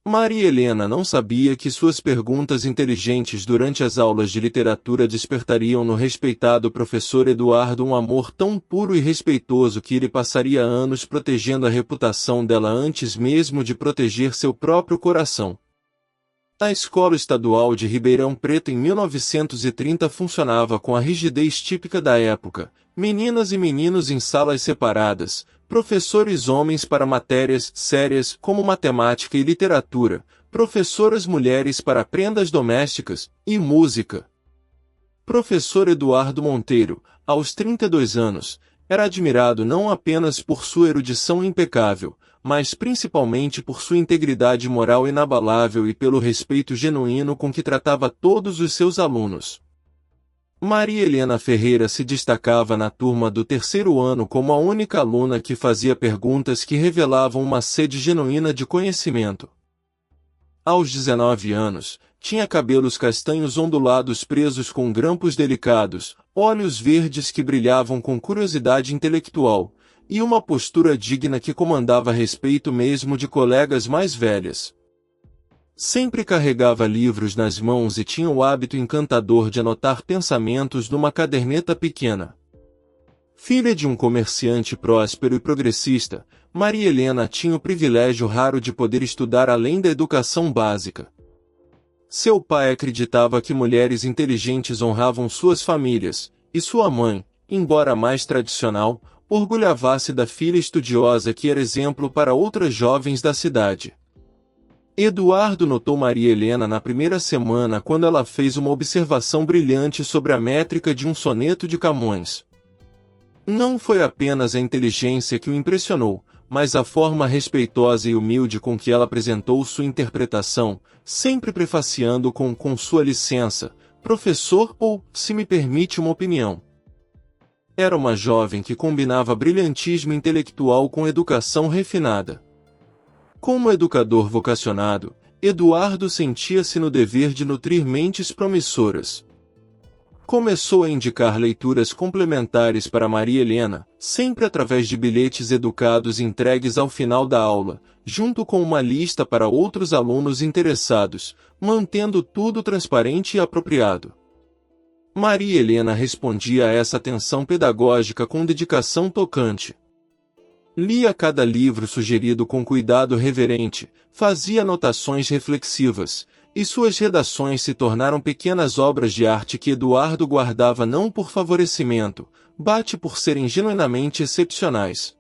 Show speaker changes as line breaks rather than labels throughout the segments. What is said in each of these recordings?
Maria Helena não sabia que suas perguntas inteligentes durante as aulas de literatura despertariam no respeitado professor Eduardo um amor tão puro e respeitoso que ele passaria anos protegendo a reputação dela antes mesmo de proteger seu próprio coração. A Escola Estadual de Ribeirão Preto em 1930 funcionava com a rigidez típica da época, meninas e meninos em salas separadas, professores homens para matérias sérias como matemática e literatura, professoras mulheres para prendas domésticas e música. Professor Eduardo Monteiro, aos 32 anos, era admirado não apenas por sua erudição impecável, mas principalmente por sua integridade moral inabalável e pelo respeito genuíno com que tratava todos os seus alunos. Maria Helena Ferreira se destacava na turma do terceiro ano como a única aluna que fazia perguntas que revelavam uma sede genuína de conhecimento. Aos 19 anos, tinha cabelos castanhos ondulados presos com grampos delicados, olhos verdes que brilhavam com curiosidade intelectual, e uma postura digna que comandava respeito mesmo de colegas mais velhas. Sempre carregava livros nas mãos e tinha o hábito encantador de anotar pensamentos numa caderneta pequena. Filha de um comerciante próspero e progressista, Maria Helena tinha o privilégio raro de poder estudar além da educação básica. Seu pai acreditava que mulheres inteligentes honravam suas famílias, e sua mãe, embora mais tradicional, orgulhava-se da filha estudiosa que era exemplo para outras jovens da cidade. Eduardo notou Maria Helena na primeira semana quando ela fez uma observação brilhante sobre a métrica de um soneto de Camões. Não foi apenas a inteligência que o impressionou, mas a forma respeitosa e humilde com que ela apresentou sua interpretação, sempre prefaciando com sua licença, professor ou, se me permite uma opinião. Era uma jovem que combinava brilhantismo intelectual com educação refinada. Como educador vocacionado, Eduardo sentia-se no dever de nutrir mentes promissoras. Começou a indicar leituras complementares para Maria Helena, sempre através de bilhetes educados entregues ao final da aula, junto com uma lista para outros alunos interessados, mantendo tudo transparente e apropriado. Maria Helena respondia a essa atenção pedagógica com dedicação tocante. Lia cada livro sugerido com cuidado reverente, fazia anotações reflexivas, e suas redações se tornaram pequenas obras de arte que Eduardo guardava não por favorecimento, bate por serem genuinamente excepcionais.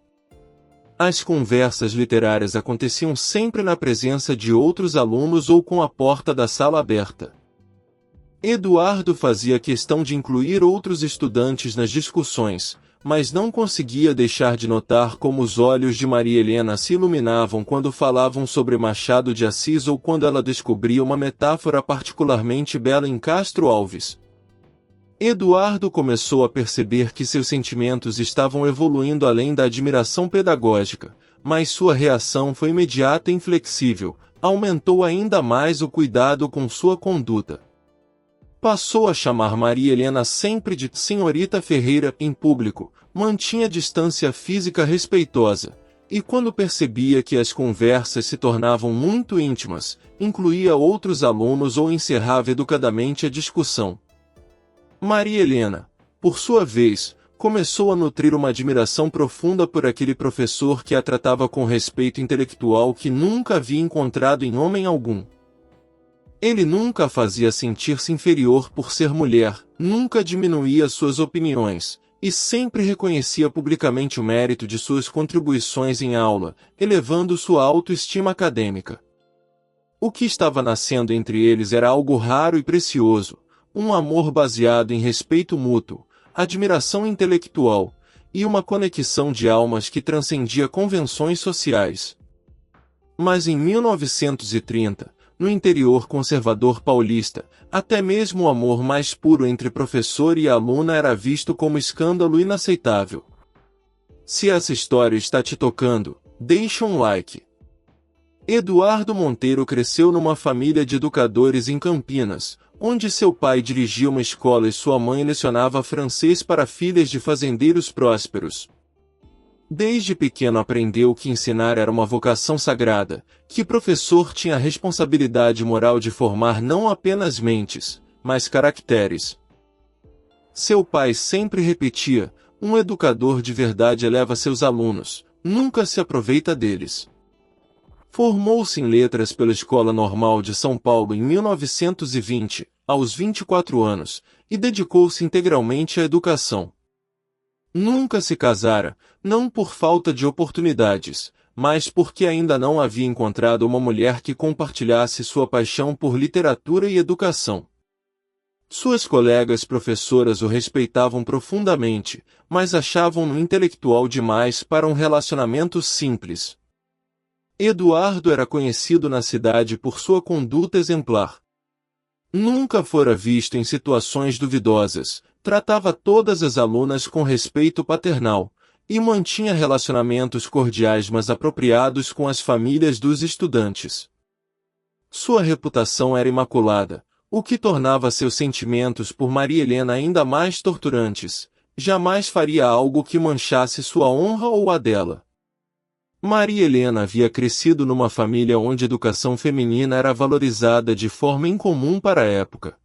As conversas literárias aconteciam sempre na presença de outros alunos ou com a porta da sala aberta. Eduardo fazia questão de incluir outros estudantes nas discussões, mas não conseguia deixar de notar como os olhos de Maria Helena se iluminavam quando falavam sobre Machado de Assis ou quando ela descobria uma metáfora particularmente bela em Castro Alves. Eduardo começou a perceber que seus sentimentos estavam evoluindo além da admiração pedagógica, mas sua reação foi imediata e inflexível, aumentou ainda mais o cuidado com sua conduta. Passou a chamar Maria Helena sempre de Senhorita Ferreira em público, mantinha distância física respeitosa, e quando percebia que as conversas se tornavam muito íntimas, incluía outros alunos ou encerrava educadamente a discussão. Maria Helena, por sua vez, começou a nutrir uma admiração profunda por aquele professor que a tratava com respeito intelectual que nunca havia encontrado em homem algum. Ele nunca a fazia sentir-se inferior por ser mulher, nunca diminuía suas opiniões, e sempre reconhecia publicamente o mérito de suas contribuições em aula, elevando sua autoestima acadêmica. O que estava nascendo entre eles era algo raro e precioso, um amor baseado em respeito mútuo, admiração intelectual, e uma conexão de almas que transcendia convenções sociais. Mas em 1930, no interior conservador paulista, até mesmo o amor mais puro entre professor e aluna era visto como escândalo inaceitável. Se essa história está te tocando, deixa um like. Eduardo Monteiro cresceu numa família de educadores em Campinas, onde seu pai dirigia uma escola e sua mãe lecionava francês para filhas de fazendeiros prósperos. Desde pequeno aprendeu que ensinar era uma vocação sagrada, que professor tinha a responsabilidade moral de formar não apenas mentes, mas caracteres. Seu pai sempre repetia: um educador de verdade eleva seus alunos, nunca se aproveita deles. Formou-se em letras pela Escola Normal de São Paulo em 1920, aos 24 anos, e dedicou-se integralmente à educação. Nunca se casara, não por falta de oportunidades, mas porque ainda não havia encontrado uma mulher que compartilhasse sua paixão por literatura e educação. Suas colegas professoras o respeitavam profundamente, mas achavam-no intelectual demais para um relacionamento simples. Eduardo era conhecido na cidade por sua conduta exemplar. Nunca fora visto em situações duvidosas, tratava todas as alunas com respeito paternal, e mantinha relacionamentos cordiais mas apropriados com as famílias dos estudantes. Sua reputação era imaculada, o que tornava seus sentimentos por Maria Helena ainda mais torturantes. Jamais faria algo que manchasse sua honra ou a dela. Maria Helena havia crescido numa família onde a educação feminina era valorizada de forma incomum para a época.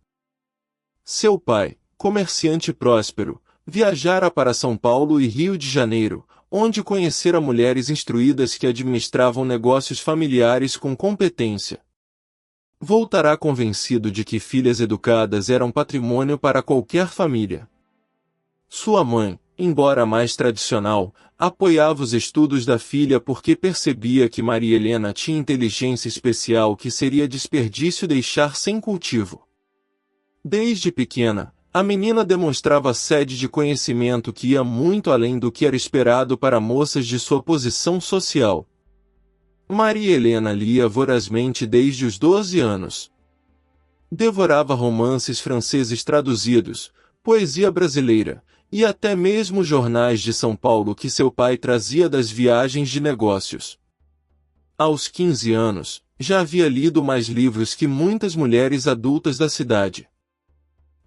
Seu pai, comerciante próspero, viajara para São Paulo e Rio de Janeiro, onde conhecera mulheres instruídas que administravam negócios familiares com competência. Voltará convencido de que filhas educadas eram patrimônio para qualquer família. Sua mãe, embora mais tradicional, apoiava os estudos da filha porque percebia que Maria Helena tinha inteligência especial que seria desperdício deixar sem cultivo. Desde pequena, a menina demonstrava sede de conhecimento que ia muito além do que era esperado para moças de sua posição social. Maria Helena lia vorazmente desde os 12 anos. Devorava romances franceses traduzidos, poesia brasileira, e até mesmo jornais de São Paulo que seu pai trazia das viagens de negócios. Aos 15 anos, já havia lido mais livros que muitas mulheres adultas da cidade.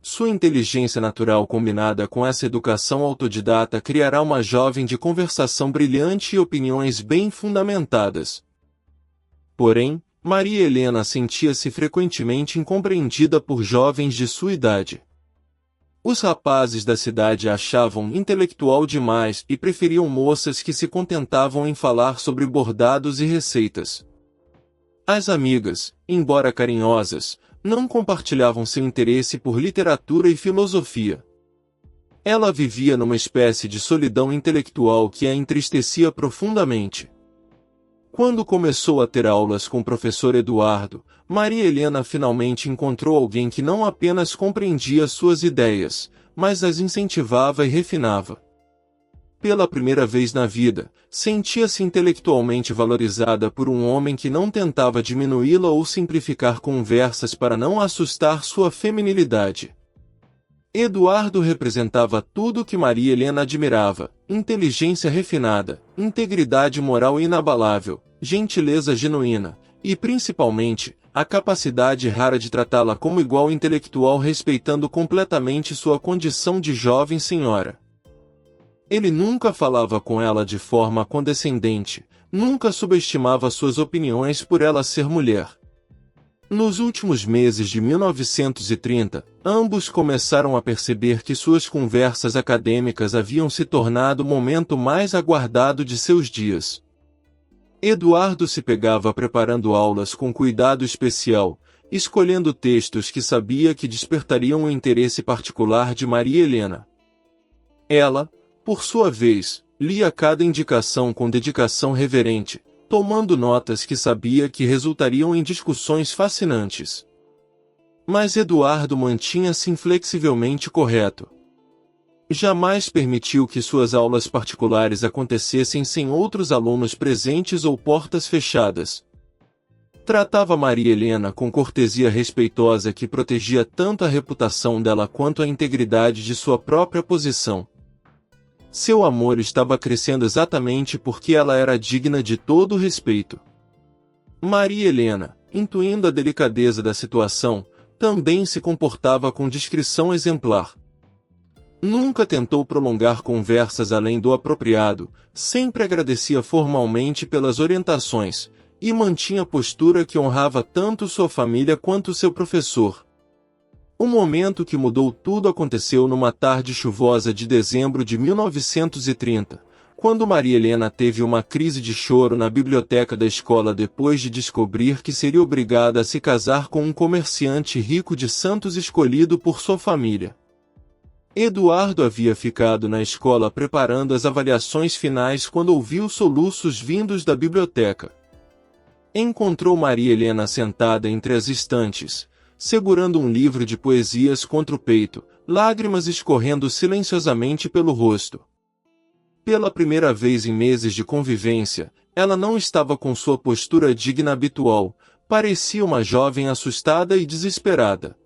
Sua inteligência natural combinada com essa educação autodidata criará uma jovem de conversação brilhante e opiniões bem fundamentadas. Porém, Maria Helena sentia-se frequentemente incompreendida por jovens de sua idade. Os rapazes da cidade a achavam intelectual demais e preferiam moças que se contentavam em falar sobre bordados e receitas. As amigas, embora carinhosas, não compartilhavam seu interesse por literatura e filosofia. Ela vivia numa espécie de solidão intelectual que a entristecia profundamente. Quando começou a ter aulas com o professor Eduardo, Maria Helena finalmente encontrou alguém que não apenas compreendia suas ideias, mas as incentivava e refinava. Pela primeira vez na vida, sentia-se intelectualmente valorizada por um homem que não tentava diminuí-la ou simplificar conversas para não assustar sua feminilidade. Eduardo representava tudo o que Maria Helena admirava: inteligência refinada, integridade moral inabalável, gentileza genuína, e principalmente, a capacidade rara de tratá-la como igual intelectual respeitando completamente sua condição de jovem senhora. Ele nunca falava com ela de forma condescendente, nunca subestimava suas opiniões por ela ser mulher. Nos últimos meses de 1930, ambos começaram a perceber que suas conversas acadêmicas haviam se tornado o momento mais aguardado de seus dias. Eduardo se pegava preparando aulas com cuidado especial, escolhendo textos que sabia que despertariam o interesse particular de Maria Helena. Ela, por sua vez, lia cada indicação com dedicação reverente, tomando notas que sabia que resultariam em discussões fascinantes. Mas Eduardo mantinha-se inflexivelmente correto. Jamais permitiu que suas aulas particulares acontecessem sem outros alunos presentes ou portas fechadas. Tratava Maria Helena com cortesia respeitosa que protegia tanto a reputação dela quanto a integridade de sua própria posição. Seu amor estava crescendo exatamente porque ela era digna de todo o respeito. Maria Helena, intuindo a delicadeza da situação, também se comportava com discrição exemplar. Nunca tentou prolongar conversas além do apropriado, sempre agradecia formalmente pelas orientações, e mantinha postura que honrava tanto sua família quanto seu professor. O momento que mudou tudo aconteceu numa tarde chuvosa de dezembro de 1930, quando Maria Helena teve uma crise de choro na biblioteca da escola depois de descobrir que seria obrigada a se casar com um comerciante rico de Santos escolhido por sua família. Eduardo havia ficado na escola preparando as avaliações finais quando ouviu soluços vindos da biblioteca. Encontrou Maria Helena sentada entre as estantes, segurando um livro de poesias contra o peito, lágrimas escorrendo silenciosamente pelo rosto. Pela primeira vez em meses de convivência, ela não estava com sua postura digna habitual, parecia uma jovem assustada e desesperada.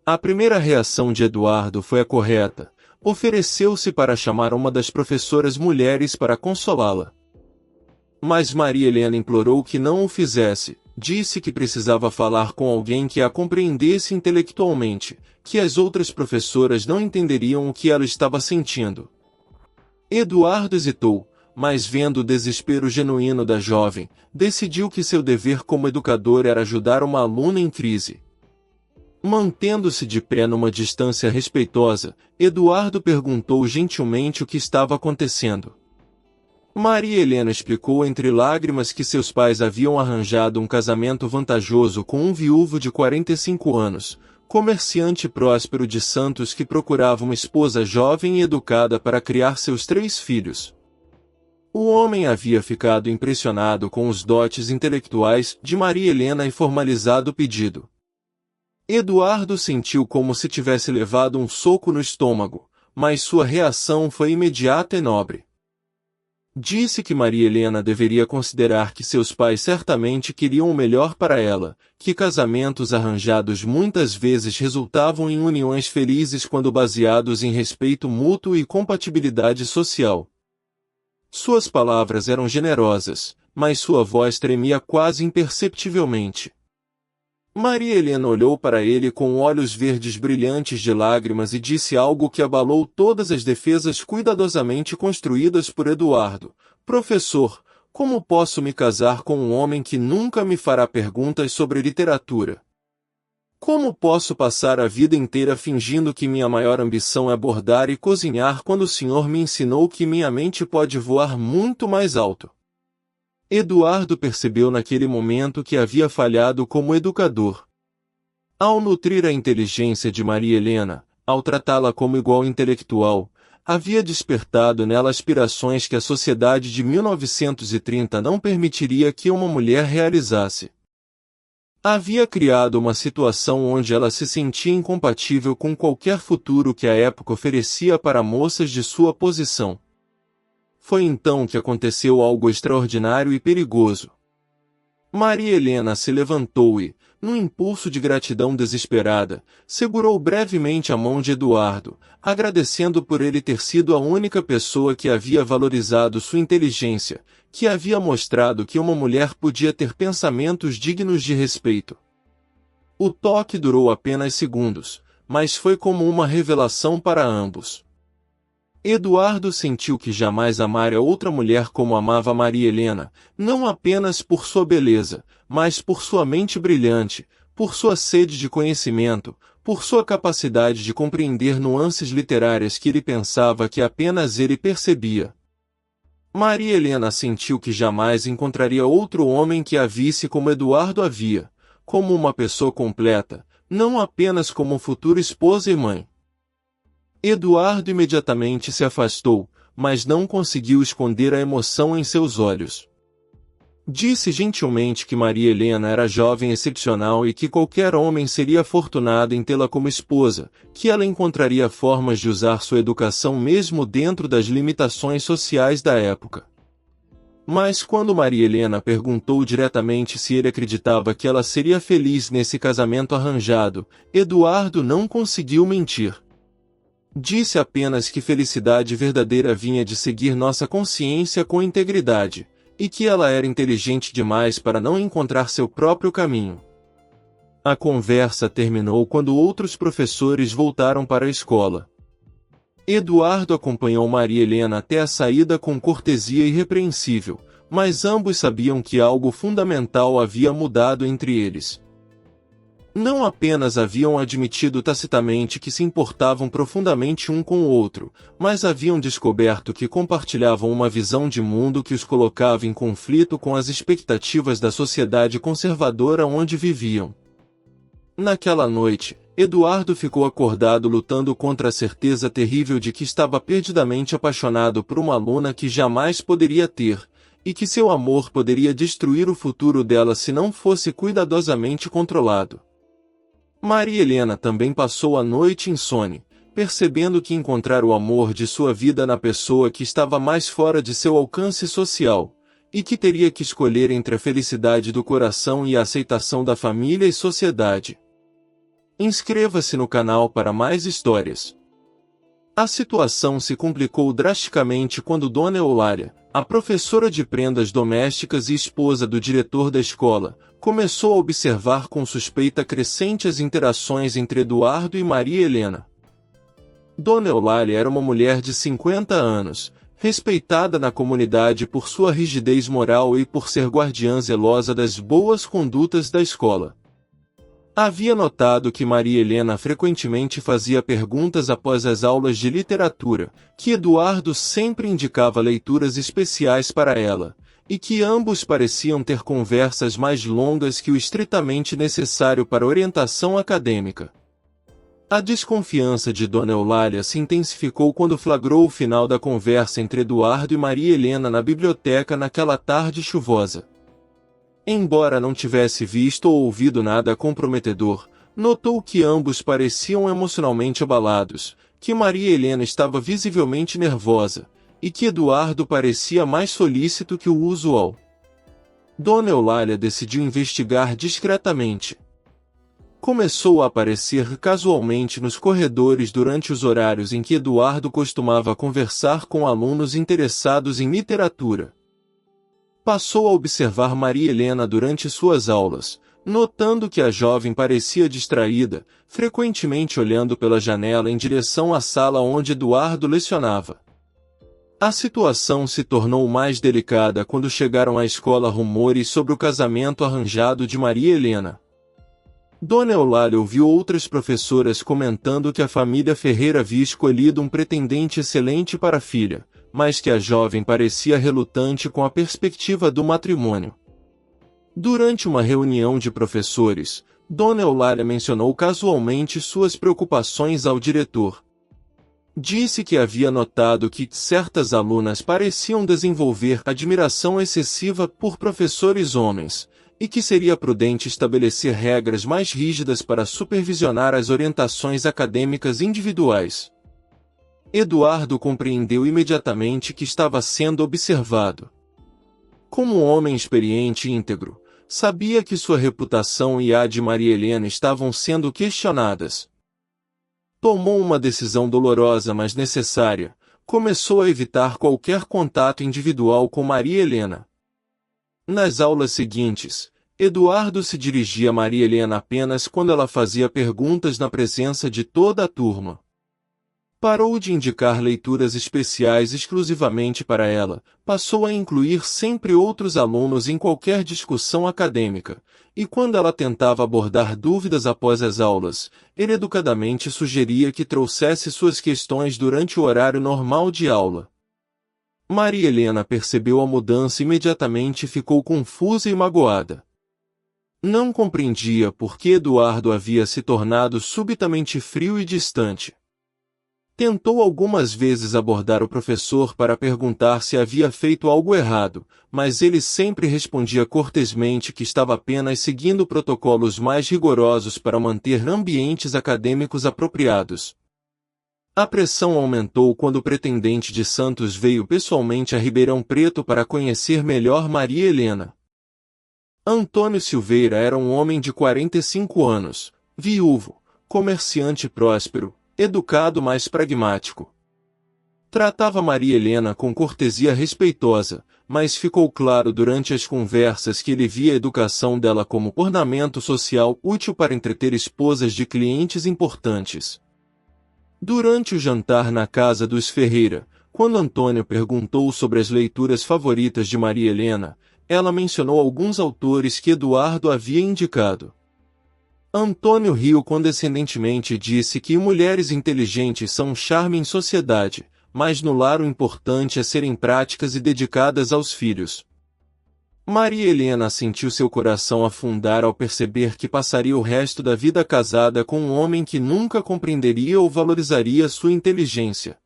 A primeira reação de Eduardo foi a correta, ofereceu-se para chamar uma das professoras mulheres para consolá-la. Mas Maria Helena implorou que não o fizesse, disse que precisava falar com alguém que a compreendesse intelectualmente, que as outras professoras não entenderiam o que ela estava sentindo. Eduardo hesitou, mas vendo o desespero genuíno da jovem, decidiu que seu dever como educador era ajudar uma aluna em crise. Mantendo-se de pé numa distância respeitosa, Eduardo perguntou gentilmente o que estava acontecendo. Maria Helena explicou entre lágrimas que seus pais haviam arranjado um casamento vantajoso com um viúvo de 45 anos, comerciante próspero de Santos que procurava uma esposa jovem e educada para criar seus 3 filhos. O homem havia ficado impressionado com os dotes intelectuais de Maria Helena e formalizado o pedido. Eduardo sentiu como se tivesse levado um soco no estômago, mas sua reação foi imediata e nobre. Disse que Maria Helena deveria considerar que seus pais certamente queriam o melhor para ela, que casamentos arranjados muitas vezes resultavam em uniões felizes quando baseados em respeito mútuo e compatibilidade social. Suas palavras eram generosas, mas sua voz tremia quase imperceptivelmente. Maria Helena olhou para ele com olhos verdes brilhantes de lágrimas e disse algo que abalou todas as defesas cuidadosamente construídas por Eduardo. Professor, como posso me casar com um homem que nunca me fará perguntas sobre literatura? Como posso passar a vida inteira fingindo que minha maior ambição é bordar e cozinhar quando o senhor me ensinou que minha mente pode voar muito mais alto? Eduardo percebeu naquele momento que havia falhado como educador. Ao nutrir a inteligência de Maria Helena, ao tratá-la como igual intelectual, havia despertado nela aspirações que a sociedade de 1930 não permitiria que uma mulher realizasse. Havia criado uma situação onde ela se sentia incompatível com qualquer futuro que a época oferecia para moças de sua posição. Foi então que aconteceu algo extraordinário e perigoso. Maria Helena se levantou e, num impulso de gratidão desesperada, segurou brevemente a mão de Eduardo, agradecendo por ele ter sido a única pessoa que havia valorizado sua inteligência, que havia mostrado que uma mulher podia ter pensamentos dignos de respeito. O toque durou apenas segundos, mas foi como uma revelação para ambos. Eduardo sentiu que jamais amara outra mulher como amava Maria Helena, não apenas por sua beleza, mas por sua mente brilhante, por sua sede de conhecimento, por sua capacidade de compreender nuances literárias que ele pensava que apenas ele percebia. Maria Helena sentiu que jamais encontraria outro homem que a visse como Eduardo a via, como uma pessoa completa, não apenas como futura esposa e mãe. Eduardo imediatamente se afastou, mas não conseguiu esconder a emoção em seus olhos. Disse gentilmente que Maria Helena era jovem excepcional e que qualquer homem seria afortunado em tê-la como esposa, que ela encontraria formas de usar sua educação mesmo dentro das limitações sociais da época. Mas quando Maria Helena perguntou diretamente se ele acreditava que ela seria feliz nesse casamento arranjado, Eduardo não conseguiu mentir. Disse apenas que felicidade verdadeira vinha de seguir nossa consciência com integridade, e que ela era inteligente demais para não encontrar seu próprio caminho. A conversa terminou quando outros professores voltaram para a escola. Eduardo acompanhou Maria Helena até a saída com cortesia irrepreensível, mas ambos sabiam que algo fundamental havia mudado entre eles. Não apenas haviam admitido tacitamente que se importavam profundamente um com o outro, mas haviam descoberto que compartilhavam uma visão de mundo que os colocava em conflito com as expectativas da sociedade conservadora onde viviam. Naquela noite, Eduardo ficou acordado lutando contra a certeza terrível de que estava perdidamente apaixonado por uma aluna que jamais poderia ter, e que seu amor poderia destruir o futuro dela se não fosse cuidadosamente controlado. Maria Helena também passou a noite insone, percebendo que encontrar o amor de sua vida na pessoa que estava mais fora de seu alcance social, e que teria que escolher entre a felicidade do coração e a aceitação da família e sociedade. Inscreva-se no canal para mais histórias. A situação se complicou drasticamente quando Dona Eulália, a professora de prendas domésticas e esposa do diretor da escola, começou a observar com suspeita crescente as interações entre Eduardo e Maria Helena. Dona Eulália era uma mulher de 50 anos, respeitada na comunidade por sua rigidez moral e por ser guardiã zelosa das boas condutas da escola. Havia notado que Maria Helena frequentemente fazia perguntas após as aulas de literatura, que Eduardo sempre indicava leituras especiais para ela, e que ambos pareciam ter conversas mais longas que o estritamente necessário para orientação acadêmica. A desconfiança de Dona Eulália se intensificou quando flagrou o final da conversa entre Eduardo e Maria Helena na biblioteca naquela tarde chuvosa. Embora não tivesse visto ou ouvido nada comprometedor, notou que ambos pareciam emocionalmente abalados, que Maria Helena estava visivelmente nervosa, e que Eduardo parecia mais solícito que o usual. Dona Eulália decidiu investigar discretamente. Começou a aparecer casualmente nos corredores durante os horários em que Eduardo costumava conversar com alunos interessados em literatura. Passou a observar Maria Helena durante suas aulas, notando que a jovem parecia distraída, frequentemente olhando pela janela em direção à sala onde Eduardo lecionava. A situação se tornou mais delicada quando chegaram à escola rumores sobre o casamento arranjado de Maria Helena. Dona Eulália ouviu outras professoras comentando que a família Ferreira havia escolhido um pretendente excelente para a filha, mas que a jovem parecia relutante com a perspectiva do matrimônio. Durante uma reunião de professores, Dona Eulália mencionou casualmente suas preocupações ao diretor. Disse que havia notado que certas alunas pareciam desenvolver admiração excessiva por professores homens, e que seria prudente estabelecer regras mais rígidas para supervisionar as orientações acadêmicas individuais. Eduardo compreendeu imediatamente que estava sendo observado. Como um homem experiente e íntegro, sabia que sua reputação e a de Maria Helena estavam sendo questionadas. Tomou uma decisão dolorosa mas necessária, começou a evitar qualquer contato individual com Maria Helena. Nas aulas seguintes, Eduardo se dirigia a Maria Helena apenas quando ela fazia perguntas na presença de toda a turma. Parou de indicar leituras especiais exclusivamente para ela, passou a incluir sempre outros alunos em qualquer discussão acadêmica, e quando ela tentava abordar dúvidas após as aulas, ele educadamente sugeria que trouxesse suas questões durante o horário normal de aula. Maria Helena percebeu a mudança imediatamente e ficou confusa e magoada. Não compreendia por que Eduardo havia se tornado subitamente frio e distante. Tentou algumas vezes abordar o professor para perguntar se havia feito algo errado, mas ele sempre respondia cortesmente que estava apenas seguindo protocolos mais rigorosos para manter ambientes acadêmicos apropriados. A pressão aumentou quando o pretendente de Santos veio pessoalmente a Ribeirão Preto para conhecer melhor Maria Helena. Antônio Silveira era um homem de 45 anos, viúvo, comerciante próspero, educado mas pragmático. Tratava Maria Helena com cortesia respeitosa, mas ficou claro durante as conversas que ele via a educação dela como ornamento social útil para entreter esposas de clientes importantes. Durante o jantar na casa dos Ferreira, quando Antônio perguntou sobre as leituras favoritas de Maria Helena, ela mencionou alguns autores que Eduardo havia indicado. Antônio riu condescendentemente e disse que mulheres inteligentes são um charme em sociedade, mas no lar o importante é serem práticas e dedicadas aos filhos. Maria Helena sentiu seu coração afundar ao perceber que passaria o resto da vida casada com um homem que nunca compreenderia ou valorizaria sua inteligência.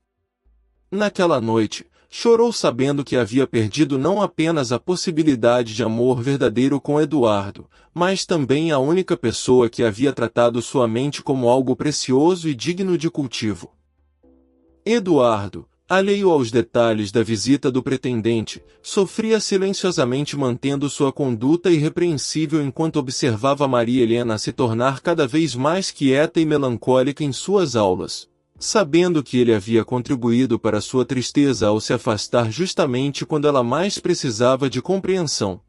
Naquela noite, chorou sabendo que havia perdido não apenas a possibilidade de amor verdadeiro com Eduardo, mas também a única pessoa que havia tratado sua mente como algo precioso e digno de cultivo. Eduardo, alheio aos detalhes da visita do pretendente, sofria silenciosamente mantendo sua conduta irrepreensível enquanto observava Maria Helena se tornar cada vez mais quieta e melancólica em suas aulas, sabendo que ele havia contribuído para sua tristeza ao se afastar justamente quando ela mais precisava de compreensão.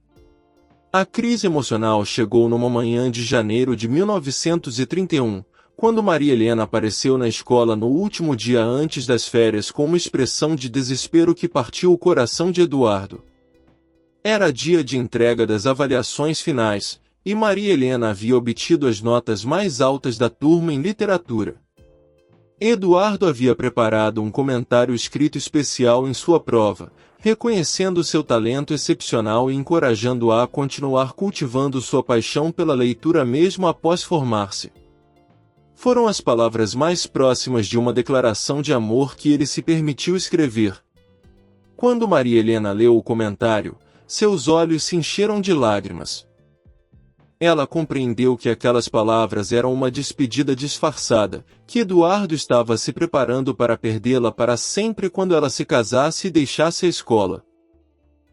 A crise emocional chegou numa manhã de janeiro de 1931, quando Maria Helena apareceu na escola no último dia antes das férias com uma expressão de desespero que partiu o coração de Eduardo. Era dia de entrega das avaliações finais, e Maria Helena havia obtido as notas mais altas da turma em literatura. Eduardo havia preparado um comentário escrito especial em sua prova, reconhecendo seu talento excepcional e encorajando-a a continuar cultivando sua paixão pela leitura mesmo após formar-se. Foram as palavras mais próximas de uma declaração de amor que ele se permitiu escrever. Quando Maria Helena leu o comentário, seus olhos se encheram de lágrimas. Ela compreendeu que aquelas palavras eram uma despedida disfarçada, que Eduardo estava se preparando para perdê-la para sempre quando ela se casasse e deixasse a escola.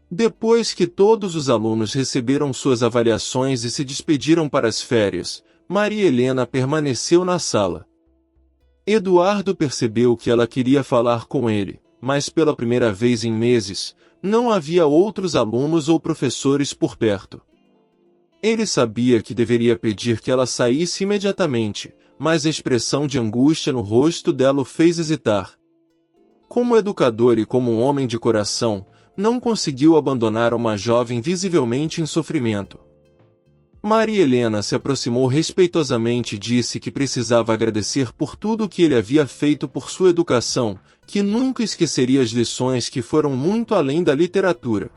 Depois que todos os alunos receberam suas avaliações e se despediram para as férias, Maria Helena permaneceu na sala. Eduardo percebeu que ela queria falar com ele, mas pela primeira vez em meses, não havia outros alunos ou professores por perto. Ele sabia que deveria pedir que ela saísse imediatamente, mas a expressão de angústia no rosto dela o fez hesitar. Como educador e como um homem de coração, não conseguiu abandonar uma jovem visivelmente em sofrimento. Maria Helena se aproximou respeitosamente e disse que precisava agradecer por tudo o que ele havia feito por sua educação, que nunca esqueceria as lições que foram muito além da literatura.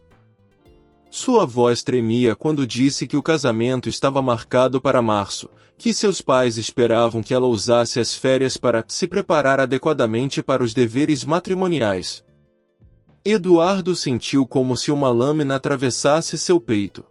Sua voz tremia quando disse que o casamento estava marcado para março, que seus pais esperavam que ela usasse as férias para se preparar adequadamente para os deveres matrimoniais. Eduardo sentiu como se uma lâmina atravessasse seu peito.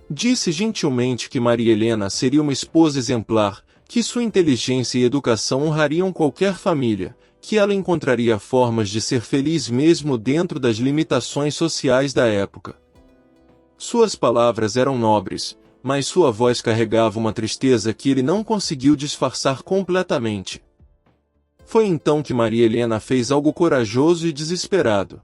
Disse gentilmente que Maria Helena seria uma esposa exemplar, que sua inteligência e educação honrariam qualquer família, que ela encontraria formas de ser feliz mesmo dentro das limitações sociais da época. Suas palavras eram nobres, mas sua voz carregava uma tristeza que ele não conseguiu disfarçar completamente. Foi então que Maria Helena fez algo corajoso e desesperado.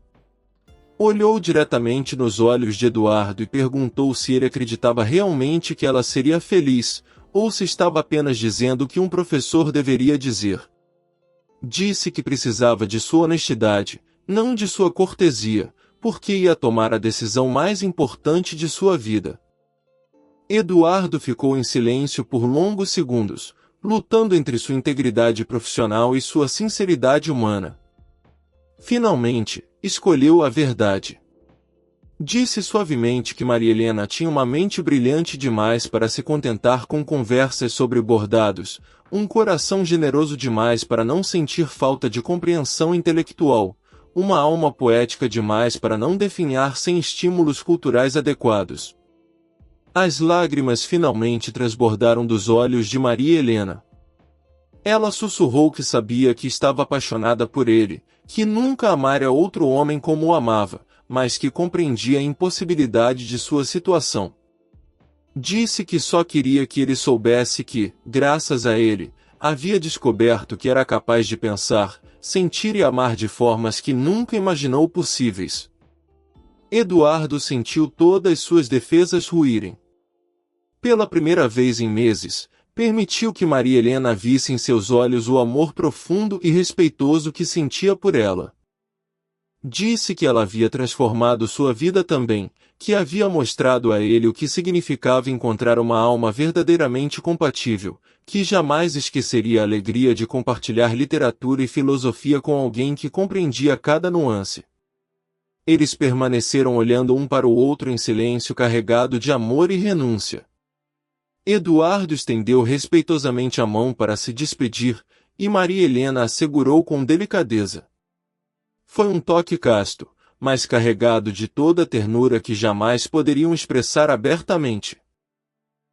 Olhou diretamente nos olhos de Eduardo e perguntou se ele acreditava realmente que ela seria feliz, ou se estava apenas dizendo o que um professor deveria dizer. Disse que precisava de sua honestidade, não de sua cortesia, porque ia tomar a decisão mais importante de sua vida. Eduardo ficou em silêncio por longos segundos, lutando entre sua integridade profissional e sua sinceridade humana. Finalmente, escolheu a verdade. Disse suavemente que Maria Helena tinha uma mente brilhante demais para se contentar com conversas sobre bordados, um coração generoso demais para não sentir falta de compreensão intelectual, uma alma poética demais para não definhar sem estímulos culturais adequados. As lágrimas finalmente transbordaram dos olhos de Maria Helena. Ela sussurrou que sabia que estava apaixonada por ele, que nunca amara outro homem como o amava, mas que compreendia a impossibilidade de sua situação. Disse que só queria que ele soubesse que, graças a ele, havia descoberto que era capaz de pensar, sentir e amar de formas que nunca imaginou possíveis. Eduardo sentiu todas suas defesas ruírem. Pela primeira vez em meses, Permitiu que Maria Helena visse em seus olhos o amor profundo e respeitoso que sentia por ela. Disse que ela havia transformado sua vida também, que havia mostrado a ele o que significava encontrar uma alma verdadeiramente compatível, que jamais esqueceria a alegria de compartilhar literatura e filosofia com alguém que compreendia cada nuance. Eles permaneceram olhando um para o outro em silêncio carregado de amor e renúncia. Eduardo estendeu respeitosamente a mão para se despedir, e Maria Helena a segurou com delicadeza. Foi um toque casto, mas carregado de toda a ternura que jamais poderiam expressar abertamente.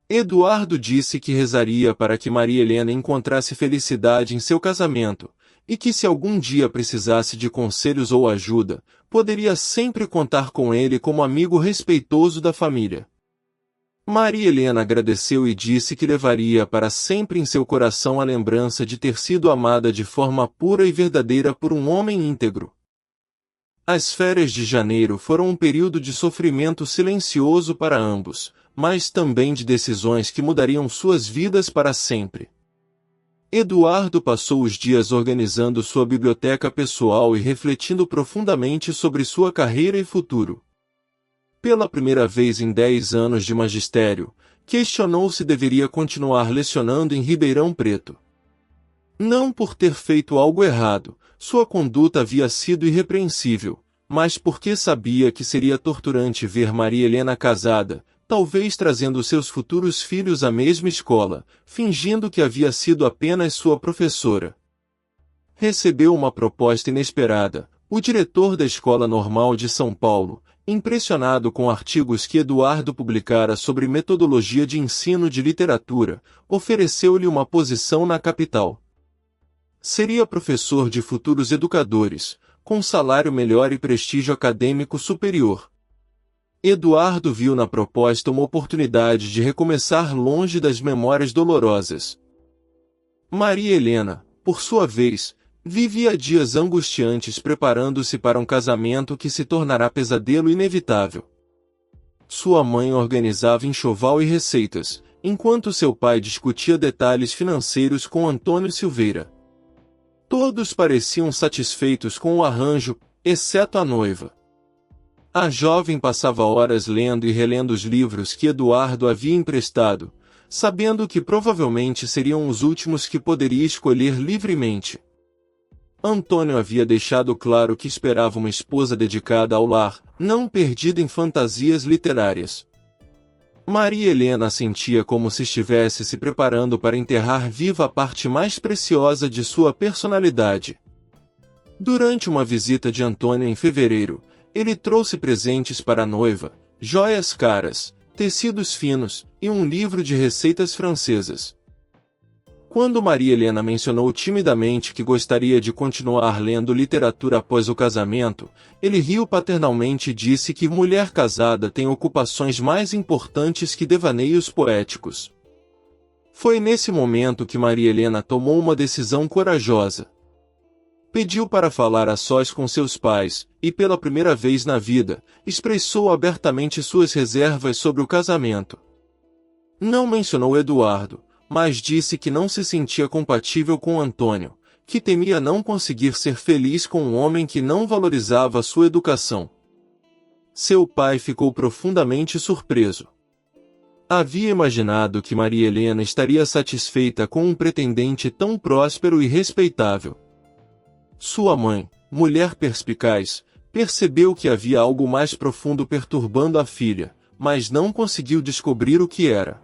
Eduardo disse que rezaria para que Maria Helena encontrasse felicidade em seu casamento, e que se algum dia precisasse de conselhos ou ajuda, poderia sempre contar com ele como amigo respeitoso da família. Maria Helena agradeceu e disse que levaria para sempre em seu coração a lembrança de ter sido amada de forma pura e verdadeira por um homem íntegro. As férias de janeiro foram um período de sofrimento silencioso para ambos, mas também de decisões que mudariam suas vidas para sempre. Eduardo passou os dias organizando sua biblioteca pessoal e refletindo profundamente sobre sua carreira e futuro. Pela primeira vez em 10 anos de magistério, questionou se deveria continuar lecionando em Ribeirão Preto. Não por ter feito algo errado, sua conduta havia sido irrepreensível, mas porque sabia que seria torturante ver Maria Helena casada, talvez trazendo seus futuros filhos à mesma escola, fingindo que havia sido apenas sua professora. Recebeu uma proposta inesperada. O diretor da Escola Normal de São Paulo, impressionado com artigos que Eduardo publicara sobre metodologia de ensino de literatura, ofereceu-lhe uma posição na capital. Seria professor de futuros educadores, com salário melhor e prestígio acadêmico superior. Eduardo viu na proposta uma oportunidade de recomeçar longe das memórias dolorosas. Maria Helena, por sua vez, vivia dias angustiantes preparando-se para um casamento que se tornará pesadelo inevitável. Sua mãe organizava enxoval e receitas, enquanto seu pai discutia detalhes financeiros com Antônio Silveira. Todos pareciam satisfeitos com o arranjo, exceto a noiva. A jovem passava horas lendo e relendo os livros que Eduardo havia emprestado, sabendo que provavelmente seriam os últimos que poderia escolher livremente. Antônio havia deixado claro que esperava uma esposa dedicada ao lar, não perdida em fantasias literárias. Maria Helena sentia como se estivesse se preparando para enterrar viva a parte mais preciosa de sua personalidade. Durante uma visita de Antônio em fevereiro, ele trouxe presentes para a noiva, joias caras, tecidos finos e um livro de receitas francesas. Quando Maria Helena mencionou timidamente que gostaria de continuar lendo literatura após o casamento, ele riu paternalmente e disse que mulher casada tem ocupações mais importantes que devaneios poéticos. Foi nesse momento que Maria Helena tomou uma decisão corajosa. Pediu para falar a sós com seus pais, e pela primeira vez na vida, expressou abertamente suas reservas sobre o casamento. Não mencionou Eduardo, mas disse que não se sentia compatível com Antônio, que temia não conseguir ser feliz com um homem que não valorizava sua educação. Seu pai ficou profundamente surpreso. Havia imaginado que Maria Helena estaria satisfeita com um pretendente tão próspero e respeitável. Sua mãe, mulher perspicaz, percebeu que havia algo mais profundo perturbando a filha, mas não conseguiu descobrir o que era.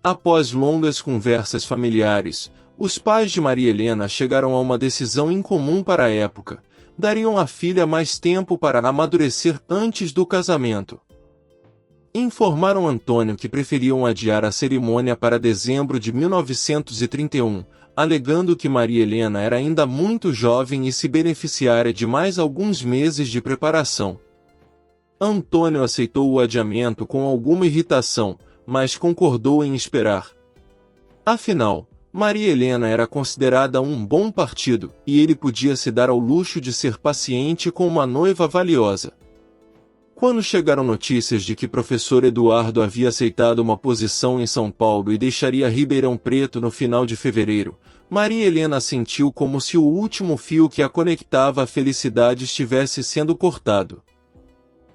Após longas conversas familiares, os pais de Maria Helena chegaram a uma decisão incomum para a época: dariam à filha mais tempo para amadurecer antes do casamento. Informaram Antônio que preferiam adiar a cerimônia para dezembro de 1931, alegando que Maria Helena era ainda muito jovem e se beneficiaria de mais alguns meses de preparação. Antônio aceitou o adiamento com alguma irritação, mas concordou em esperar. Afinal, Maria Helena era considerada um bom partido, e ele podia se dar ao luxo de ser paciente com uma noiva valiosa. Quando chegaram notícias de que professor Eduardo havia aceitado uma posição em São Paulo e deixaria Ribeirão Preto no final de fevereiro, Maria Helena sentiu como se o último fio que a conectava à felicidade estivesse sendo cortado.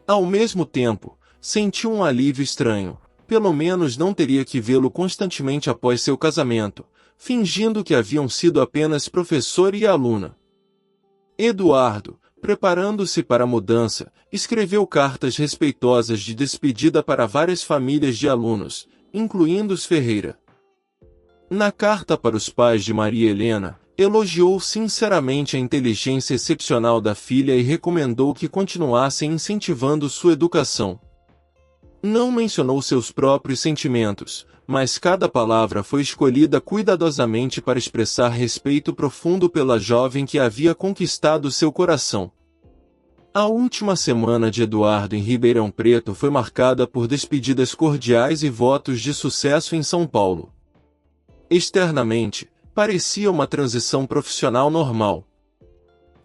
Ao mesmo tempo, sentiu um alívio estranho. Pelo menos não teria que vê-lo constantemente após seu casamento, fingindo que haviam sido apenas professor e aluna. Eduardo, preparando-se para a mudança, escreveu cartas respeitosas de despedida para várias famílias de alunos, incluindo os Ferreira. Na carta para os pais de Maria Helena, elogiou sinceramente a inteligência excepcional da filha e recomendou que continuassem incentivando sua educação. Não mencionou seus próprios sentimentos, mas cada palavra foi escolhida cuidadosamente para expressar respeito profundo pela jovem que havia conquistado seu coração. A última semana de Eduardo em Ribeirão Preto foi marcada por despedidas cordiais e votos de sucesso em São Paulo. Externamente, parecia uma transição profissional normal.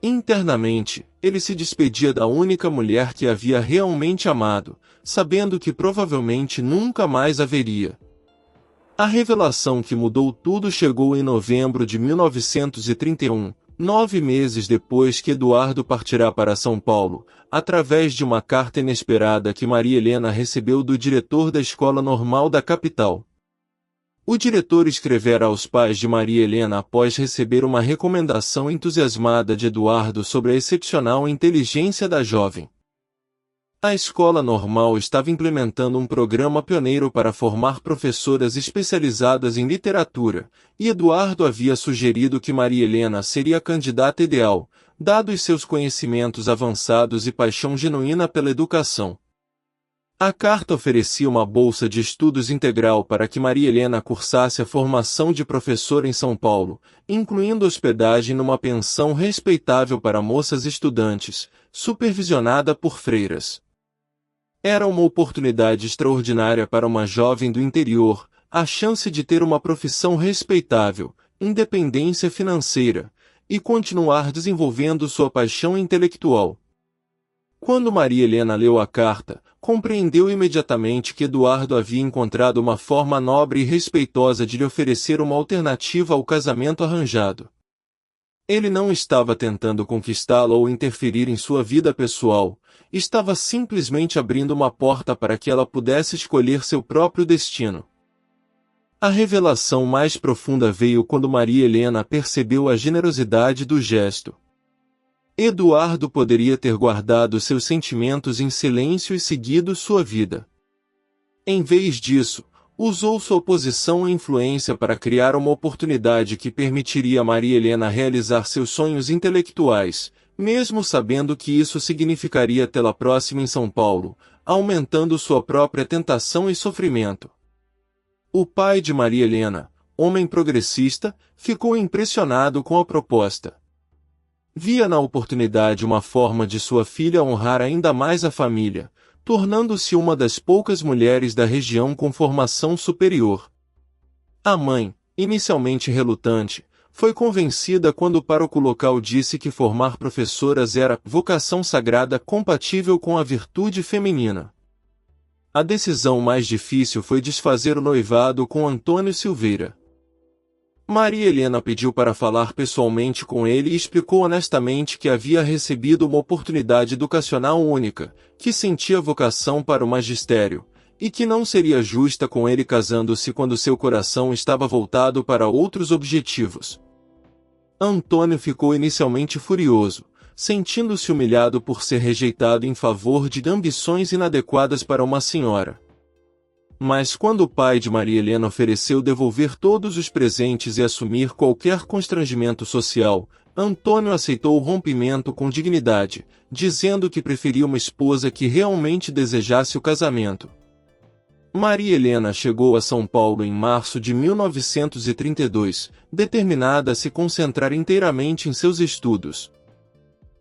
Internamente, ele se despedia da única mulher que havia realmente amado, sabendo que provavelmente nunca mais haveria. A revelação que mudou tudo chegou em novembro de 1931, 9 meses depois que Eduardo partirá para São Paulo, através de uma carta inesperada que Maria Helena recebeu do diretor da Escola Normal da capital. O diretor escrevera aos pais de Maria Helena após receber uma recomendação entusiasmada de Eduardo sobre a excepcional inteligência da jovem. A Escola Normal estava implementando um programa pioneiro para formar professoras especializadas em literatura, e Eduardo havia sugerido que Maria Helena seria a candidata ideal, dados seus conhecimentos avançados e paixão genuína pela educação. A carta oferecia uma bolsa de estudos integral para que Maria Helena cursasse a formação de professora em São Paulo, incluindo hospedagem numa pensão respeitável para moças estudantes, supervisionada por freiras. Era uma oportunidade extraordinária para uma jovem do interior, a chance de ter uma profissão respeitável, independência financeira, e continuar desenvolvendo sua paixão intelectual. Quando Maria Helena leu a carta, compreendeu imediatamente que Eduardo havia encontrado uma forma nobre e respeitosa de lhe oferecer uma alternativa ao casamento arranjado. Ele não estava tentando conquistá-la ou interferir em sua vida pessoal, estava simplesmente abrindo uma porta para que ela pudesse escolher seu próprio destino. A revelação mais profunda veio quando Maria Helena percebeu a generosidade do gesto. Eduardo poderia ter guardado seus sentimentos em silêncio e seguido sua vida. Em vez disso, usou sua posição e influência para criar uma oportunidade que permitiria a Maria Helena realizar seus sonhos intelectuais, mesmo sabendo que isso significaria tê-la próxima em São Paulo, aumentando sua própria tentação e sofrimento. O pai de Maria Helena, homem progressista, ficou impressionado com a proposta. Via na oportunidade uma forma de sua filha honrar ainda mais a família, tornando-se uma das poucas mulheres da região com formação superior. A mãe, inicialmente relutante, foi convencida quando o pároco local disse que formar professoras era vocação sagrada compatível com a virtude feminina. A decisão mais difícil foi desfazer o noivado com Antônio Silveira. Maria Helena pediu para falar pessoalmente com ele e explicou honestamente que havia recebido uma oportunidade educacional única, que sentia vocação para o magistério, e que não seria justa com ele casando-se quando seu coração estava voltado para outros objetivos. Antônio ficou inicialmente furioso, sentindo-se humilhado por ser rejeitado em favor de ambições inadequadas para uma senhora. Mas quando o pai de Maria Helena ofereceu devolver todos os presentes e assumir qualquer constrangimento social, Antônio aceitou o rompimento com dignidade, dizendo que preferia uma esposa que realmente desejasse o casamento. Maria Helena chegou a São Paulo em março de 1932, determinada a se concentrar inteiramente em seus estudos.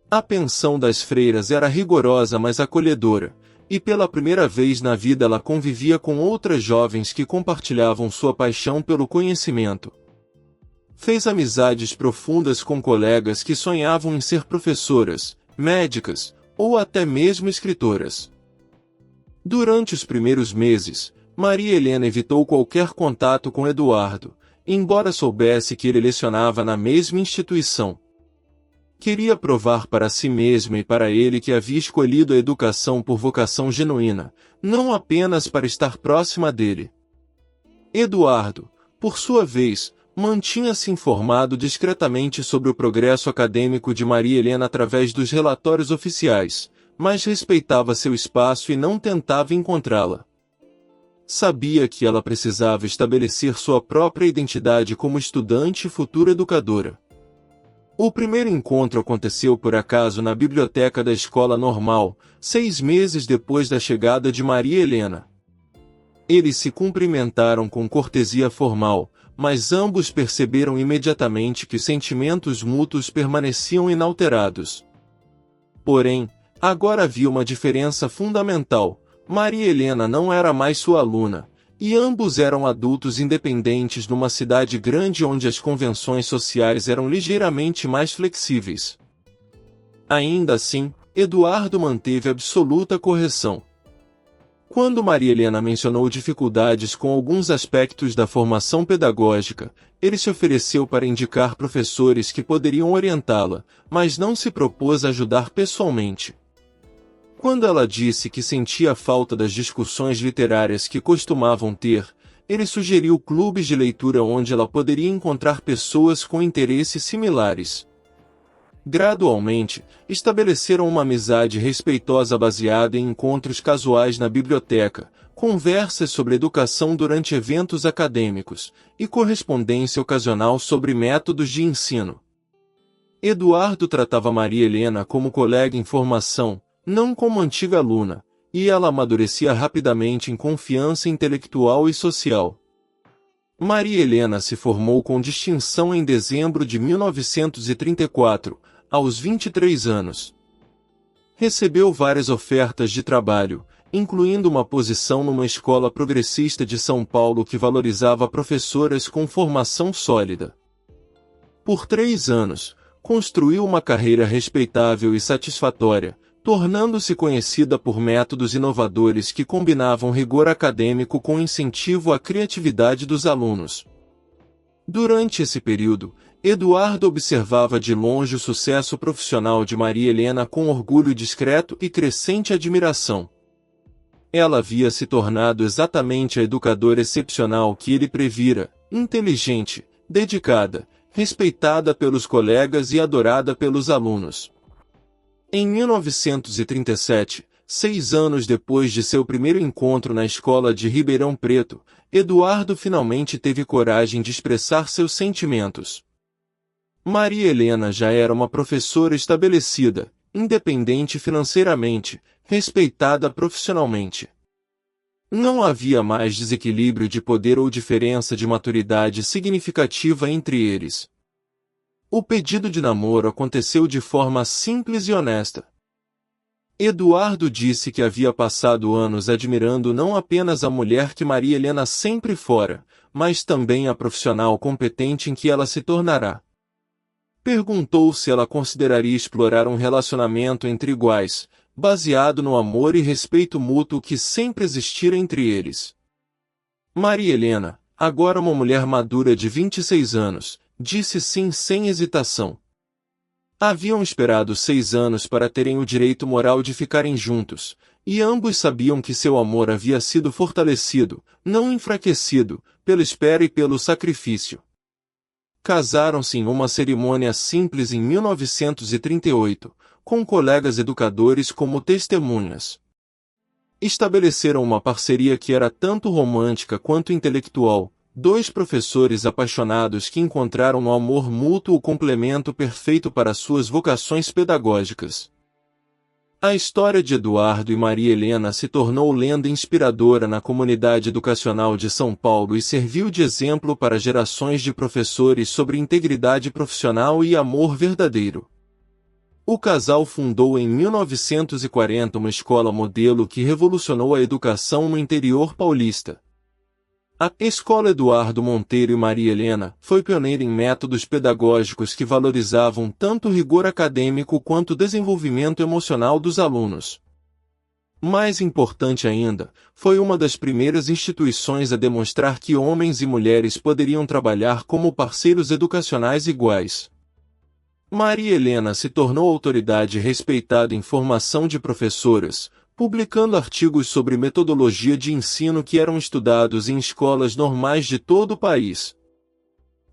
A pensão das freiras era rigorosa mas acolhedora, e pela primeira vez na vida ela convivia com outras jovens que compartilhavam sua paixão pelo conhecimento. Fez amizades profundas com colegas que sonhavam em ser professoras, médicas, ou até mesmo escritoras. Durante os primeiros meses, Maria Helena evitou qualquer contato com Eduardo, embora soubesse que ele lecionava na mesma instituição. Queria provar para si mesma e para ele que havia escolhido a educação por vocação genuína, não apenas para estar próxima dele. Eduardo, por sua vez, mantinha-se informado discretamente sobre o progresso acadêmico de Maria Helena através dos relatórios oficiais, mas respeitava seu espaço e não tentava encontrá-la. Sabia que ela precisava estabelecer sua própria identidade como estudante e futura educadora. O primeiro encontro aconteceu por acaso na biblioteca da escola normal, 6 meses depois da chegada de Maria Helena. Eles se cumprimentaram com cortesia formal, mas ambos perceberam imediatamente que os sentimentos mútuos permaneciam inalterados. Porém, agora havia uma diferença fundamental. Maria Helena não era mais sua aluna, e ambos eram adultos independentes numa cidade grande onde as convenções sociais eram ligeiramente mais flexíveis. Ainda assim, Eduardo manteve absoluta correção. Quando Maria Helena mencionou dificuldades com alguns aspectos da formação pedagógica, ele se ofereceu para indicar professores que poderiam orientá-la, mas não se propôs a ajudar pessoalmente. Quando ela disse que sentia falta das discussões literárias que costumavam ter, ele sugeriu clubes de leitura onde ela poderia encontrar pessoas com interesses similares. Gradualmente, estabeleceram uma amizade respeitosa baseada em encontros casuais na biblioteca, conversas sobre educação durante eventos acadêmicos, e correspondência ocasional sobre métodos de ensino. Eduardo tratava Maria Helena como colega em formação, não como antiga aluna, e ela amadurecia rapidamente em confiança intelectual e social. Maria Helena se formou com distinção em dezembro de 1934, aos 23 anos. Recebeu várias ofertas de trabalho, incluindo uma posição numa escola progressista de São Paulo que valorizava professoras com formação sólida. Por 3 anos, construiu uma carreira respeitável e satisfatória, tornando-se conhecida por métodos inovadores que combinavam rigor acadêmico com incentivo à criatividade dos alunos. Durante esse período, Eduardo observava de longe o sucesso profissional de Maria Helena com orgulho discreto e crescente admiração. Ela havia se tornado exatamente a educadora excepcional que ele previra, inteligente, dedicada, respeitada pelos colegas e adorada pelos alunos. Em 1937, 6 anos depois de seu primeiro encontro na escola de Ribeirão Preto, Eduardo finalmente teve coragem de expressar seus sentimentos. Maria Helena já era uma professora estabelecida, independente financeiramente, respeitada profissionalmente. Não havia mais desequilíbrio de poder ou diferença de maturidade significativa entre eles. O pedido de namoro aconteceu de forma simples e honesta. Eduardo disse que havia passado anos admirando não apenas a mulher que Maria Helena sempre fora, mas também a profissional competente em que ela se tornará. Perguntou se ela consideraria explorar um relacionamento entre iguais, baseado no amor e respeito mútuo que sempre existira entre eles. Maria Helena, agora uma mulher madura de 26 anos, disse sim sem hesitação. Haviam esperado 6 anos para terem o direito moral de ficarem juntos, e ambos sabiam que seu amor havia sido fortalecido, não enfraquecido, pela espera e pelo sacrifício. Casaram-se em uma cerimônia simples em 1938, com colegas educadores como testemunhas. Estabeleceram uma parceria que era tanto romântica quanto intelectual, 2 professores apaixonados que encontraram no amor mútuo o complemento perfeito para suas vocações pedagógicas. A história de Eduardo e Maria Helena se tornou lenda inspiradora na comunidade educacional de São Paulo e serviu de exemplo para gerações de professores sobre integridade profissional e amor verdadeiro. O casal fundou em 1940 uma escola modelo que revolucionou a educação no interior paulista. A Escola Eduardo Monteiro e Maria Helena foi pioneira em métodos pedagógicos que valorizavam tanto o rigor acadêmico quanto o desenvolvimento emocional dos alunos. Mais importante ainda, foi uma das primeiras instituições a demonstrar que homens e mulheres poderiam trabalhar como parceiros educacionais iguais. Maria Helena se tornou autoridade respeitada em formação de professoras, publicando artigos sobre metodologia de ensino que eram estudados em escolas normais de todo o país.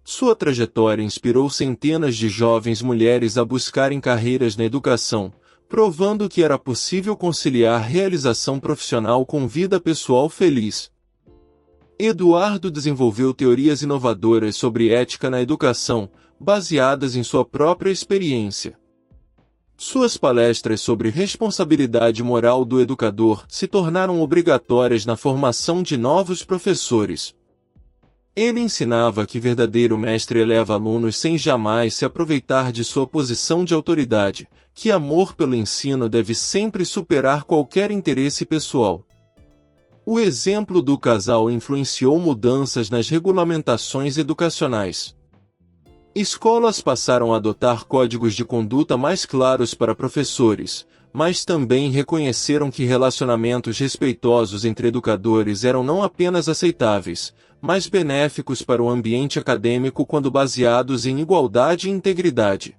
Sua trajetória inspirou centenas de jovens mulheres a buscarem carreiras na educação, provando que era possível conciliar realização profissional com vida pessoal feliz. Eduardo desenvolveu teorias inovadoras sobre ética na educação, baseadas em sua própria experiência. Suas palestras sobre responsabilidade moral do educador se tornaram obrigatórias na formação de novos professores. Ele ensinava que verdadeiro mestre eleva alunos sem jamais se aproveitar de sua posição de autoridade, que amor pelo ensino deve sempre superar qualquer interesse pessoal. O exemplo do casal influenciou mudanças nas regulamentações educacionais. Escolas passaram a adotar códigos de conduta mais claros para professores, mas também reconheceram que relacionamentos respeitosos entre educadores eram não apenas aceitáveis, mas benéficos para o ambiente acadêmico quando baseados em igualdade e integridade.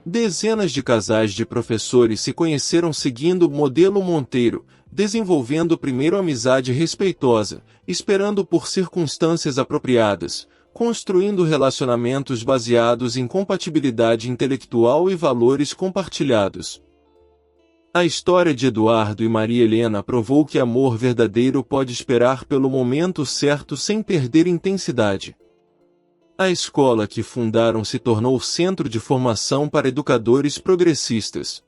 Dezenas de casais de professores se conheceram seguindo o modelo Monteiro, desenvolvendo primeiro amizade respeitosa, esperando por circunstâncias apropriadas, construindo relacionamentos baseados em compatibilidade intelectual e valores compartilhados. A história de Eduardo e Maria Helena provou que amor verdadeiro pode esperar pelo momento certo sem perder intensidade. A escola que fundaram se tornou centro de formação para educadores progressistas.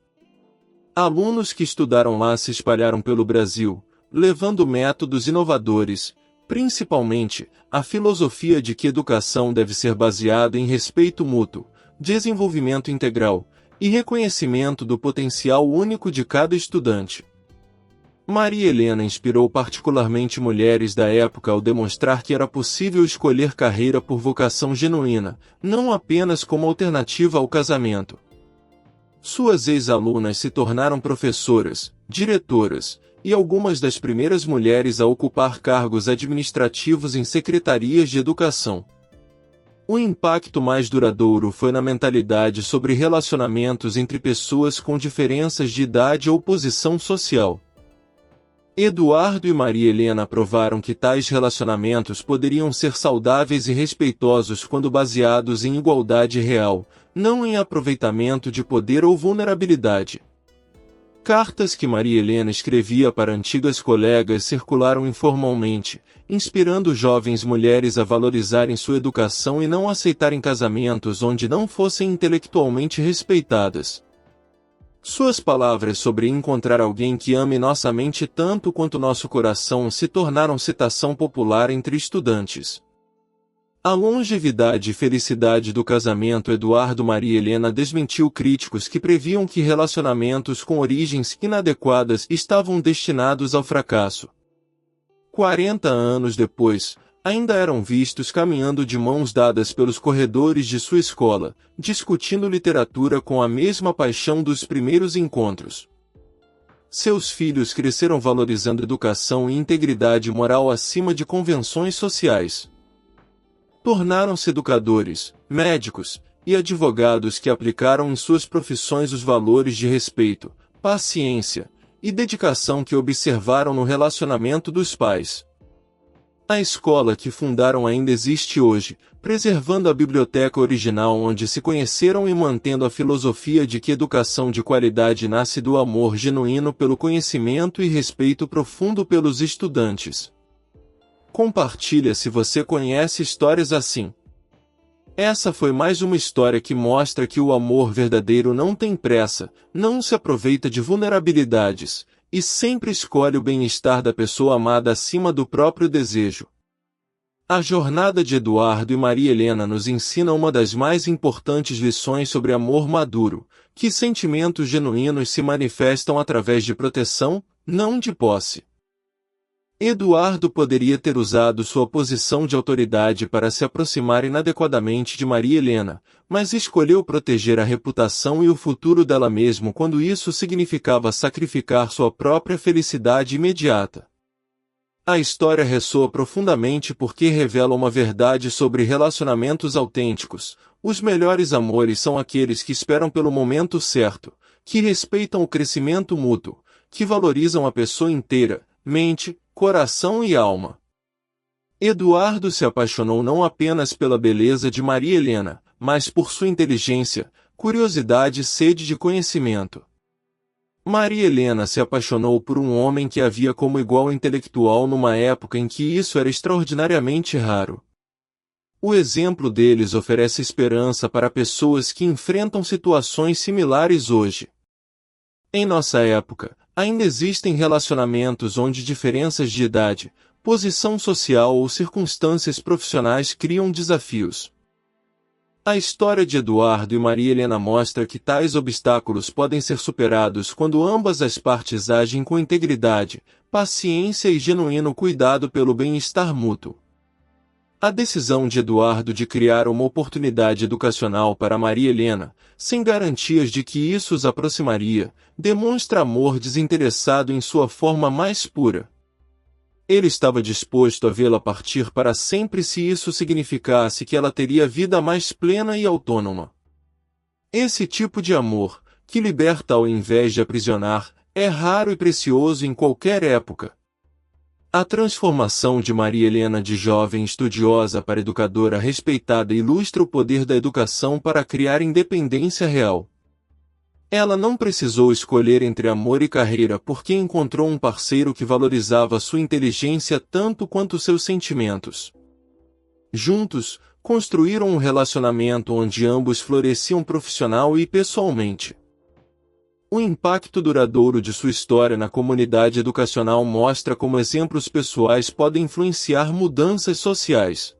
Alunos que estudaram lá se espalharam pelo Brasil, levando métodos inovadores, principalmente, a filosofia de que educação deve ser baseada em respeito mútuo, desenvolvimento integral, e reconhecimento do potencial único de cada estudante. Maria Helena inspirou particularmente mulheres da época ao demonstrar que era possível escolher carreira por vocação genuína, não apenas como alternativa ao casamento. Suas ex-alunas se tornaram professoras, diretoras, e algumas das primeiras mulheres a ocupar cargos administrativos em secretarias de educação. O impacto mais duradouro foi na mentalidade sobre relacionamentos entre pessoas com diferenças de idade ou posição social. Eduardo e Maria Helena provaram que tais relacionamentos poderiam ser saudáveis e respeitosos quando baseados em igualdade real, não em aproveitamento de poder ou vulnerabilidade. Cartas que Maria Helena escrevia para antigas colegas circularam informalmente, inspirando jovens mulheres a valorizarem sua educação e não aceitarem casamentos onde não fossem intelectualmente respeitadas. Suas palavras sobre encontrar alguém que ame nossa mente tanto quanto nosso coração se tornaram citação popular entre estudantes. A longevidade e felicidade do casamento Eduardo Maria Helena desmentiu críticos que previam que relacionamentos com origens inadequadas estavam destinados ao fracasso. 40 anos depois, ainda eram vistos caminhando de mãos dadas pelos corredores de sua escola, discutindo literatura com a mesma paixão dos primeiros encontros. Seus filhos cresceram valorizando educação e integridade moral acima de convenções sociais. Tornaram-se educadores, médicos e advogados que aplicaram em suas profissões os valores de respeito, paciência e dedicação que observaram no relacionamento dos pais. A escola que fundaram ainda existe hoje, preservando a biblioteca original onde se conheceram e mantendo a filosofia de que educação de qualidade nasce do amor genuíno pelo conhecimento e respeito profundo pelos estudantes. Compartilha se você conhece histórias assim. Essa foi mais uma história que mostra que o amor verdadeiro não tem pressa, não se aproveita de vulnerabilidades, e sempre escolhe o bem-estar da pessoa amada acima do próprio desejo. A jornada de Eduardo e Maria Helena nos ensina uma das mais importantes lições sobre amor maduro, que sentimentos genuínos se manifestam através de proteção, não de posse. Eduardo poderia ter usado sua posição de autoridade para se aproximar inadequadamente de Maria Helena, mas escolheu proteger a reputação e o futuro dela mesmo quando isso significava sacrificar sua própria felicidade imediata. A história ressoa profundamente porque revela uma verdade sobre relacionamentos autênticos. Os melhores amores são aqueles que esperam pelo momento certo, que respeitam o crescimento mútuo, que valorizam a pessoa inteira, mente, coração e alma. Eduardo se apaixonou não apenas pela beleza de Maria Helena, mas por sua inteligência, curiosidade e sede de conhecimento. Maria Helena se apaixonou por um homem que havia como igual intelectual numa época em que isso era extraordinariamente raro. O exemplo deles oferece esperança para pessoas que enfrentam situações similares hoje. Em nossa época, ainda existem relacionamentos onde diferenças de idade, posição social ou circunstâncias profissionais criam desafios. A história de Eduardo e Maria Helena mostra que tais obstáculos podem ser superados quando ambas as partes agem com integridade, paciência e genuíno cuidado pelo bem-estar mútuo. A decisão de Eduardo de criar uma oportunidade educacional para Maria Helena, sem garantias de que isso os aproximaria, demonstra amor desinteressado em sua forma mais pura. Ele estava disposto a vê-la partir para sempre se isso significasse que ela teria vida mais plena e autônoma. Esse tipo de amor, que liberta ao invés de aprisionar, é raro e precioso em qualquer época. A transformação de Maria Helena de jovem estudiosa para educadora respeitada ilustra o poder da educação para criar independência real. Ela não precisou escolher entre amor e carreira porque encontrou um parceiro que valorizava sua inteligência tanto quanto seus sentimentos. Juntos, construíram um relacionamento onde ambos floresciam profissional e pessoalmente. O impacto duradouro de sua história na comunidade educacional mostra como exemplos pessoais podem influenciar mudanças sociais.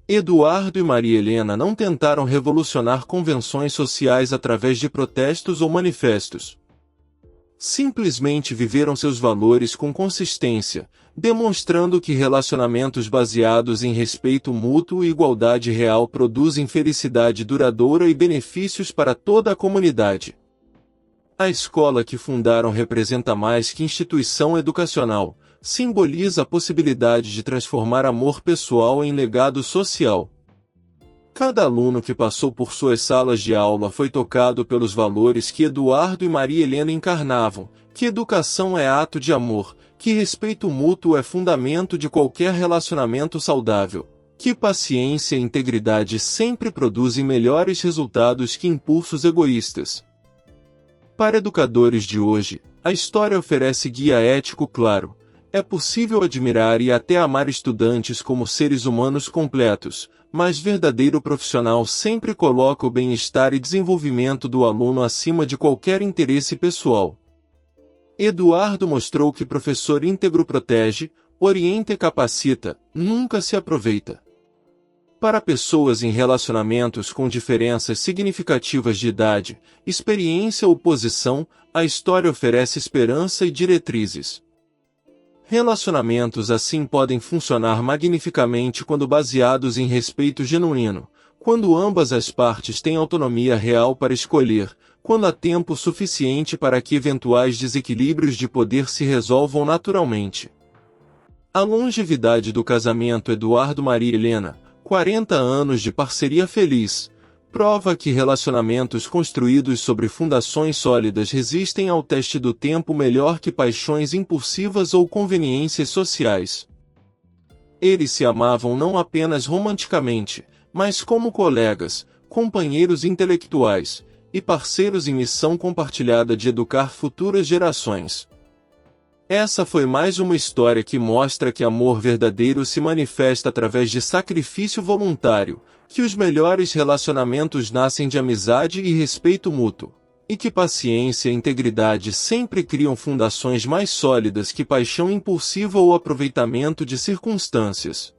Eduardo e Maria Helena não tentaram revolucionar convenções sociais através de protestos ou manifestos. Simplesmente viveram seus valores com consistência, demonstrando que relacionamentos baseados em respeito mútuo e igualdade real produzem felicidade duradoura e benefícios para toda a comunidade. A escola que fundaram representa mais que instituição educacional, simboliza a possibilidade de transformar amor pessoal em legado social. Cada aluno que passou por suas salas de aula foi tocado pelos valores que Eduardo e Maria Helena encarnavam, que educação é ato de amor, que respeito mútuo é fundamento de qualquer relacionamento saudável, que paciência e integridade sempre produzem melhores resultados que impulsos egoístas. Para educadores de hoje, a história oferece guia ético claro. É possível admirar e até amar estudantes como seres humanos completos, mas verdadeiro profissional sempre coloca o bem-estar e desenvolvimento do aluno acima de qualquer interesse pessoal. Eduardo mostrou que professor íntegro protege, orienta e capacita, nunca se aproveita. Para pessoas em relacionamentos com diferenças significativas de idade, experiência ou posição, a história oferece esperança e diretrizes. Relacionamentos assim podem funcionar magnificamente quando baseados em respeito genuíno, quando ambas as partes têm autonomia real para escolher, quando há tempo suficiente para que eventuais desequilíbrios de poder se resolvam naturalmente. A longevidade do casamento Eduardo-Maria Helena, 40 anos de parceria feliz, prova que relacionamentos construídos sobre fundações sólidas resistem ao teste do tempo melhor que paixões impulsivas ou conveniências sociais. Eles se amavam não apenas romanticamente, mas como colegas, companheiros intelectuais e parceiros em missão compartilhada de educar futuras gerações. Essa foi mais uma história que mostra que amor verdadeiro se manifesta através de sacrifício voluntário, que os melhores relacionamentos nascem de amizade e respeito mútuo, e que paciência e integridade sempre criam fundações mais sólidas que paixão impulsiva ou aproveitamento de circunstâncias.